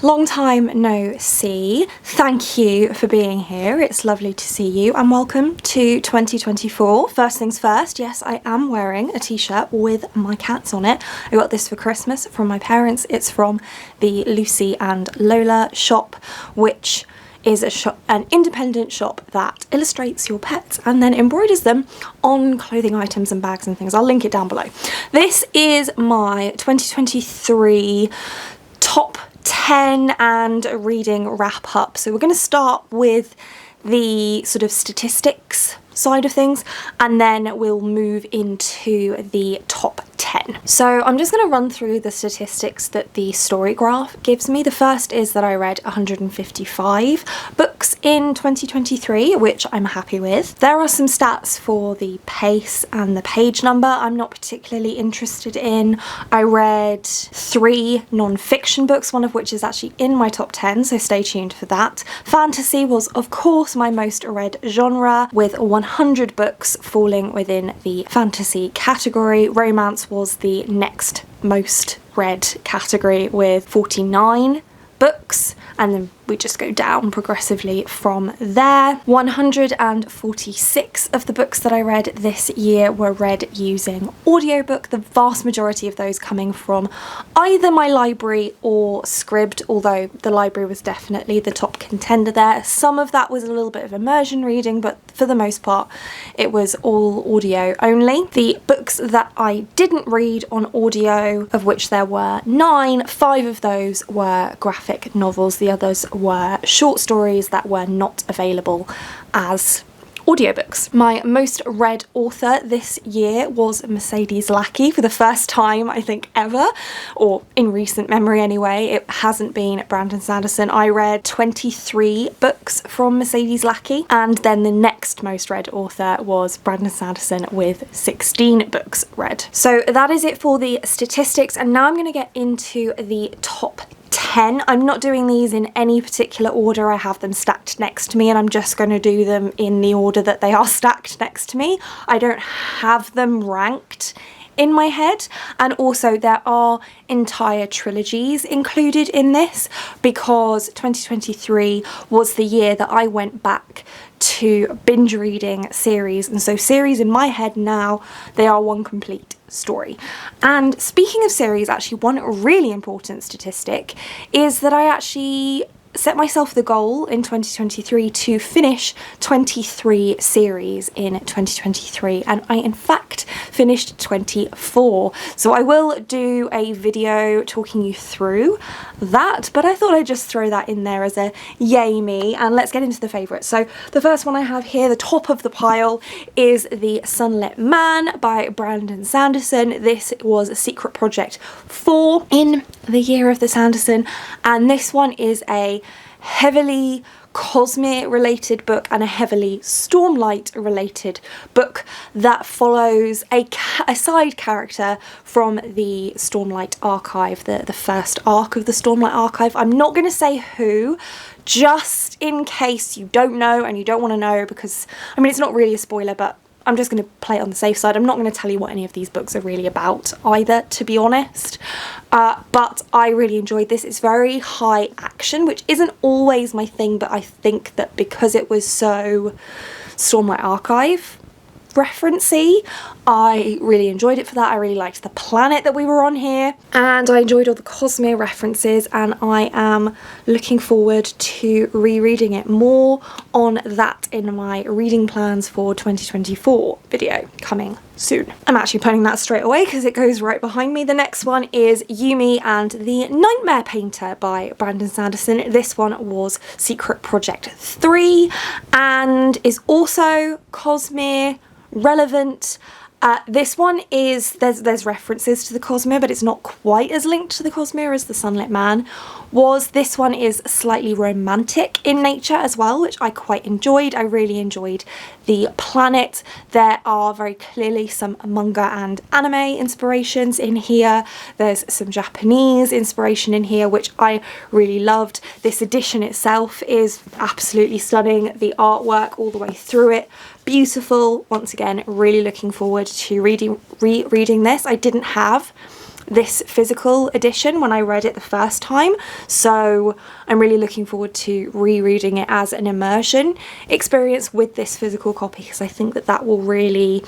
Long time no see. Thank you for being here. It's lovely to see you and welcome to 2024. First things first, yes, I am wearing a t-shirt with my cats on it. I got this for Christmas from my parents. It's from the Lucy and Lola shop, which is an independent shop that illustrates your pets and then embroiders them on clothing items and bags and things. I'll link it down below. This is my 2023 top 10 and reading wrap up. So we're going to start with the sort of statistics side of things and then we'll move into the top 10. So I'm just going to run through the statistics that the story graph gives me. The first is that I read 155 books in 2023, which I'm happy with. There are some stats for the pace and the page number I'm not particularly interested in. I read 3 non-fiction books, one of which is actually in my top 10, so stay tuned for that. Fantasy was of course my most read genre, with 100 books falling within the fantasy category. Romance was the next most read category with 49 books, and then we just go down progressively from there. 146 of the books that I read this year were read using audiobook, the vast majority of those coming from either my library or Scribd, although the library was definitely the top contender there. Some of that was a little bit of immersion reading, but for the most part it was all audio only. The books that I didn't read on audio, of which there were 9, 5 of those were graphic novels. The others were short stories that were not available as audiobooks. My most read author this year was Mercedes Lackey, for the first time I think ever, or in recent memory anyway. It hasn't been Brandon Sanderson. I read 23 books from Mercedes Lackey, and then the next most read author was Brandon Sanderson with 16 books read. So that is it for the statistics, and now I'm going to get into the top 10. I'm not doing these in any particular order. I have them stacked next to me and I'm just going to do them in the order that they are stacked next to me. I don't have them ranked in my head, and also there are entire trilogies included in this because 2023 was the year that I went back to binge reading series, and so series in my head now, they are one complete story. And speaking of series, actually one really important statistic is that I actually set myself the goal in 2023 to finish 23 series in 2023, and I in fact finished 24. So I will do a video talking you through that, but I thought I'd just throw that in there as a yay me, and let's get into the favourites. So the first one I have here, the top of the pile, is the Sunlet Man by Brandon Sanderson. This was a secret project 4 in the year of the Sanderson, and this one is a heavily Cosmere related book and a heavily Stormlight related book that follows a side character from the Stormlight archive, the first arc of the Stormlight archive. I'm not going to say who, just in case you don't know and you don't want to know, because I mean it's not really a spoiler, but I'm just going to play it on the safe side. I'm not going to tell you what any of these books are really about either, to be honest. But I really enjoyed this. It's very high action, which isn't always my thing, but I think that because it was so Stormlight Archive referencey, I really enjoyed it for that. I really liked the planet that we were on here, and I enjoyed all the Cosmere references, and I am looking forward to rereading it. More on that in my reading plans for 2024 video coming soon. I'm actually planning that straight away because it goes right behind me. The next one is Yumi and the Nightmare Painter by Brandon Sanderson. This one was Secret Project 3 and is also Cosmere relevant. This one is, there's references to the Cosmere, but it's not quite as linked to the Cosmere as the Sunlet Man was. This one is slightly romantic in nature as well, which I quite enjoyed. I really enjoyed the planet. There are very clearly some manga and anime inspirations in here. There's some Japanese inspiration in here, which I really loved. This edition itself is absolutely stunning. The artwork all the way through it, beautiful. Once again, really looking forward to rereading this. I didn't have this physical edition when I read it the first time, so I'm really looking forward to rereading it as an immersion experience with this physical copy, because I think that that will really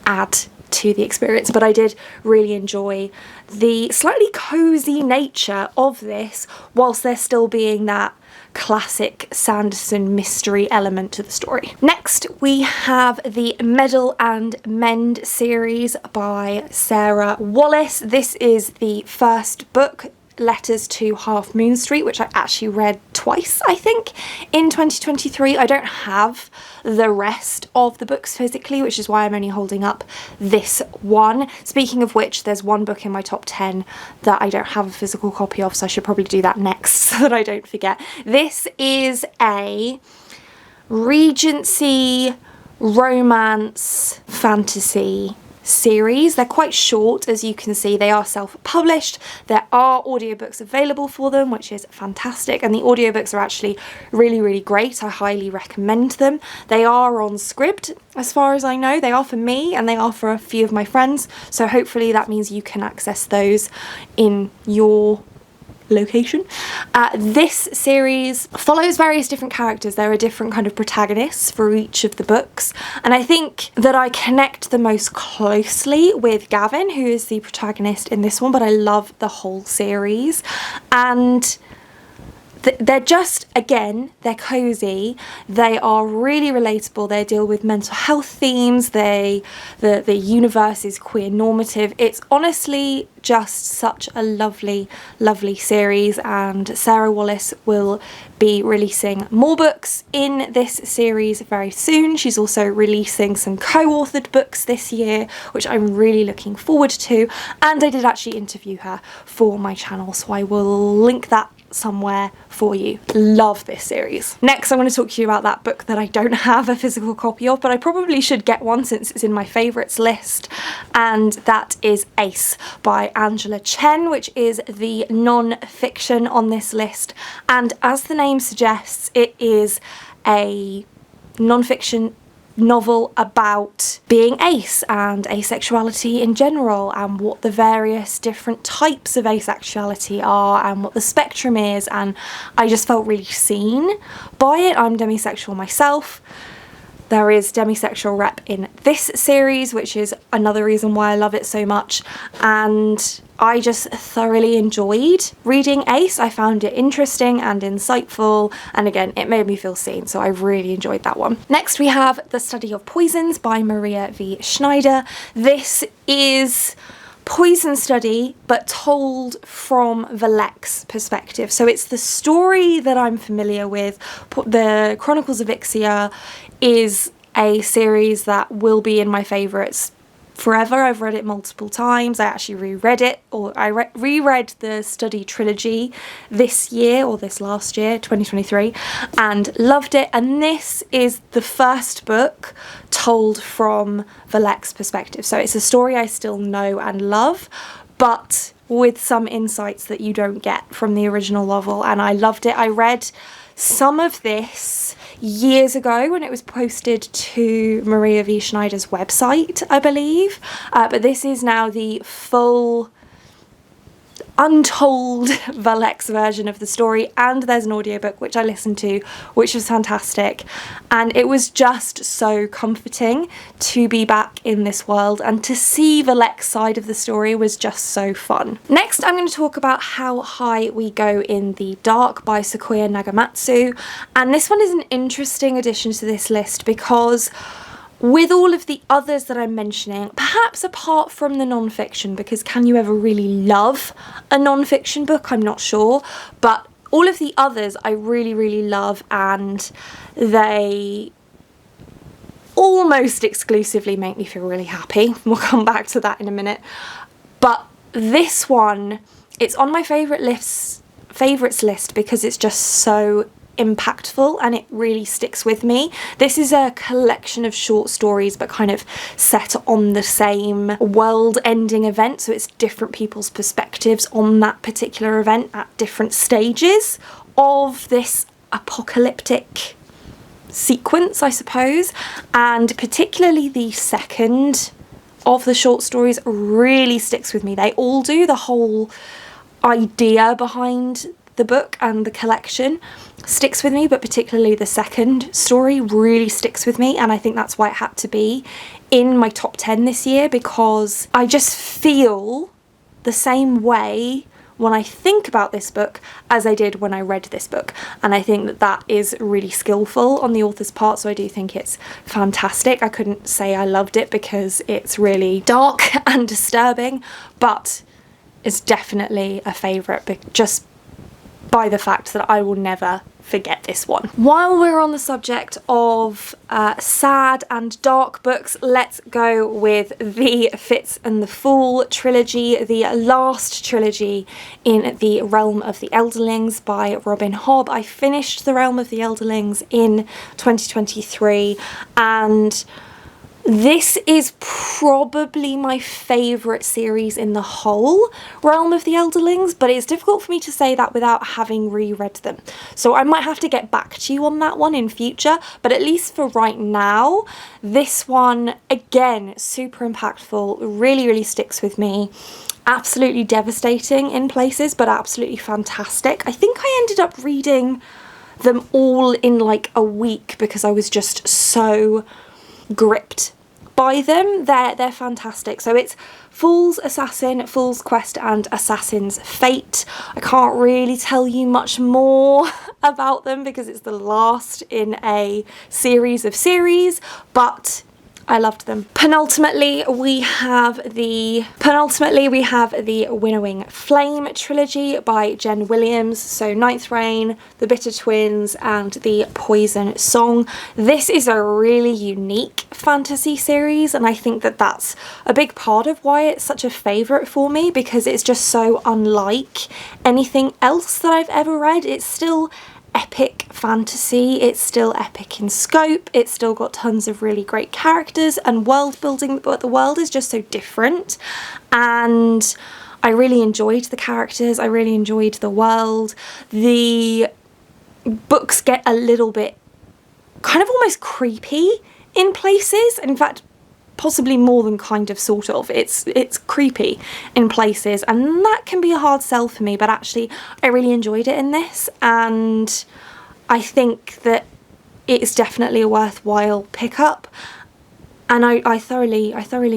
add to the experience. But I did really enjoy the slightly cozy nature of this, whilst there still being that classic Sanderson mystery element to the story. Next we have the Meddle and Mend series by Sarah Wallace. This is the first book, Letters to Half Moon Street, which I actually read twice, I think, in 2023. I don't have the rest of the books physically, which is why I'm only holding up this one. Speaking of which, there's one book in my top 10 that I don't have a physical copy of, so I should probably do that next so that I don't forget. This is a Regency romance fantasy series. They're quite short, as you can see. They are self-published. There are audiobooks available for them, which is fantastic, and the audiobooks are actually really, really great. I highly recommend them. They are on Scribd, as far as I know. They are for me and they are for a few of my friends, so hopefully that means you can access those in your location. This series follows various different characters. There are different kind of protagonists for each of the books, and I think that I connect the most closely with Gavin, who is the protagonist in this one, but I love the whole series. And they're just, again, they're cozy, they are really relatable, they deal with mental health themes, the universe is queer normative. It's honestly just such a lovely, lovely series, and Sarah Wallace will be releasing more books in this series very soon. She's also releasing some co-authored books this year, which I'm really looking forward to, and I did actually interview her for my channel, so I will link that somewhere for you. Love this series. Next, I'm going to talk to you about that book that I don't have a physical copy of, but I probably should get one since it's in my favourites list, and that is Ace by Angela Chen, which is the non-fiction on this list. And as the name suggests, it is a non-fiction novel about being ace and asexuality in general, and what the various different types of asexuality are and what the spectrum is, and I just felt really seen by it. I'm demisexual myself. There is demisexual rep in this series, which is another reason why I love it so much, and I just thoroughly enjoyed reading Ace. I found it interesting and insightful, and again, it made me feel seen, so I really enjoyed that one. Next, we have The Study of Poisons by Maria V. Schneider. This is Poison Study, but told from Valek's perspective. So it's the story that I'm familiar with. The Chronicles of Ixia is a series that will be in my favourites forever. I've read it multiple times. I actually reread it, or I reread the Study Trilogy this year, or this last year, 2023, and loved it. And this is the first book told from Valek's perspective. So it's a story I still know and love, but with some insights that you don't get from the original novel, and I loved it. I read some of this years ago when it was posted to Maria V. Schneider's website, I believe, but this is now the full untold Valek's version of the story, and there's an audiobook which I listened to, which was fantastic, and it was just so comforting to be back in this world, and to see Valek's side of the story was just so fun. Next, I'm going to talk about How High We Go in the Dark by Sequoia Nagamatsu, and this one is an interesting addition to this list because with all of the others that I'm mentioning, perhaps apart from the non-fiction, because can you ever really love a non-fiction book? I'm not sure, but all of the others I really, really love, and they almost exclusively make me feel really happy. We'll come back to that in a minute. But this one, it's on my favourites list because it's just so impactful and it really sticks with me. This is a collection of short stories but kind of set on the same world-ending event, so it's different people's perspectives on that particular event at different stages of this apocalyptic sequence, I suppose, and particularly the second of the short stories really sticks with me. They all do. The whole idea behind the book and the collection sticks with me, but particularly the second story really sticks with me, and I think that's why it had to be in my top 10 this year, because I just feel the same way when I think about this book as I did when I read this book, and I think that that is really skillful on the author's part, so I do think it's fantastic. I couldn't say I loved it because it's really dark and disturbing, but it's definitely a favourite just by the fact that I will never forget this one. While we're on the subject of sad and dark books, let's go with the Fitz and the Fool trilogy, the last trilogy in the Realm of the Elderlings by Robin Hobb. I finished the Realm of the Elderlings in 2023, and this is probably my favourite series in the whole Realm of the Elderlings, but it's difficult for me to say that without having reread them. So I might have to get back to you on that one in future, but at least for right now, this one, again, super impactful, really, really sticks with me. Absolutely devastating in places, but absolutely fantastic. I think I ended up reading them all in like a week because I was just so gripped by them. They're fantastic. So it's Fool's Assassin, Fool's Quest and Assassin's Fate. I can't really tell you much more about them because it's the last in a series of series, but I loved them. Penultimately, we have the Winnowing Flame trilogy by Jen Williams. So Ninth Rain, The Bitter Twins and The Poison Song. This is a really unique fantasy series, and I think that that's a big part of why it's such a favourite for me, because it's just so unlike anything else that I've ever read. It's still epic fantasy, it's still epic in scope, it's still got tons of really great characters and world building, but the world is just so different, and I really enjoyed the characters, I really enjoyed the world. The books get a little bit kind of almost creepy in places, in fact possibly more than kind of sort of. It's creepy in places, and that can be a hard sell for me, but actually I really enjoyed it in this, and I think that it's definitely a worthwhile pickup, and I thoroughly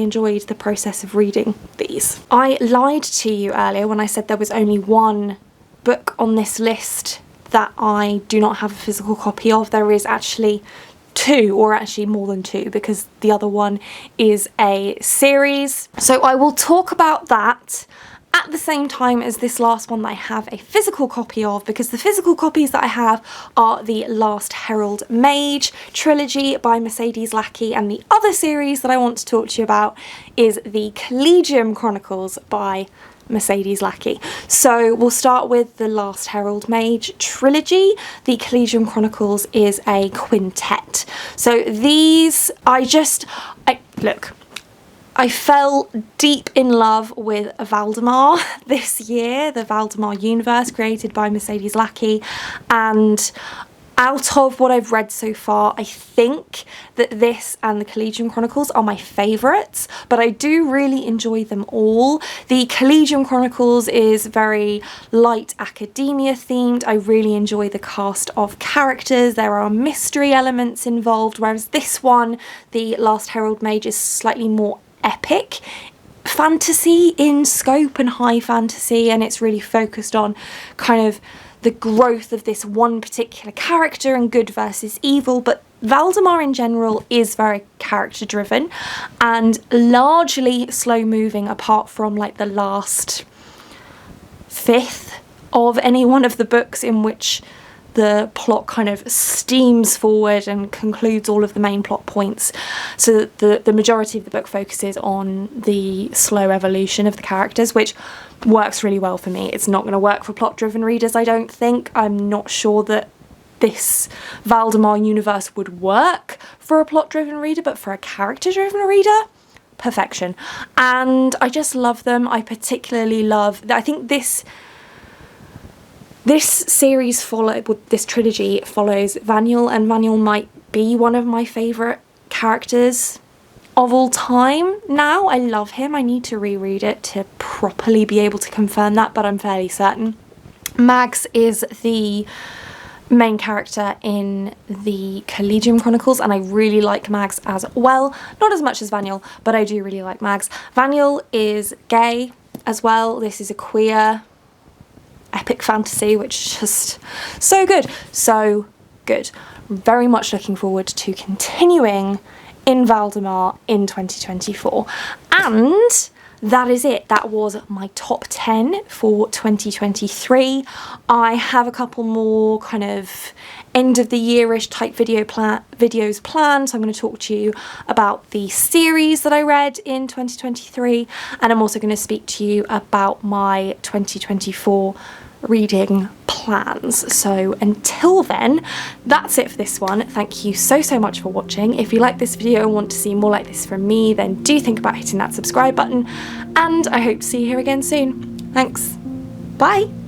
enjoyed the process of reading these. I lied to you earlier when I said there was only one book on this list that I do not have a physical copy of. There is actually two, or actually more than two, because the other one is a series. So I will talk about that at the same time as this last one that I have a physical copy of, because the physical copies that I have are the Last Herald Mage trilogy by Mercedes Lackey, and the other series that I want to talk to you about is the Collegium Chronicles by Mercedes Lackey. So we'll start with the Last Herald Mage trilogy. The Collegium Chronicles is a quintet. So these, look, I fell deep in love with Valdemar this year, the Valdemar universe created by Mercedes Lackey, and out of what I've read so far, I think that this and the Collegium Chronicles are my favourites, but I do really enjoy them all. The Collegium Chronicles is very light academia themed. I really enjoy the cast of characters. There are mystery elements involved, whereas this one, the Last Herald Mage, is slightly more epic fantasy in scope and high fantasy, and it's really focused on kind of the growth of this one particular character and good versus evil. But Valdemar in general is very character driven and largely slow moving, apart from like the last fifth of any one of the books, in which the plot kind of steams forward and concludes all of the main plot points. So the majority of the book focuses on the slow evolution of the characters, which works really well for me. It's not going to work for plot-driven readers, I don't think. I'm not sure that this Valdemar universe would work for a plot-driven reader, but for a character-driven reader, perfection. And I just love them. I particularly love, I think this series this trilogy follows Vaniel, and Vaniel might be one of my favourite characters of all time now. I love him. I need to reread it to properly be able to confirm that, but I'm fairly certain. Mags is the main character in the Collegium Chronicles, and I really like Mags as well. Not as much as Vaniel, but I do really like Mags. Vaniel is gay as well. This is a queer epic fantasy, which is just so good. So good. Very much looking forward to continuing in Valdemar in 2024. And that is it. That was my top 10 for 2023. I have a couple more kind of end of the year-ish type videos planned. So I'm going to talk to you about the series that I read in 2023, and I'm also going to speak to you about my 2024 reading plans. So until then, that's it for this one. Thank you so much for watching. If you like this video and want to see more like this from me, then do think about hitting that subscribe button, and I hope to see you here again soon. Thanks. Bye.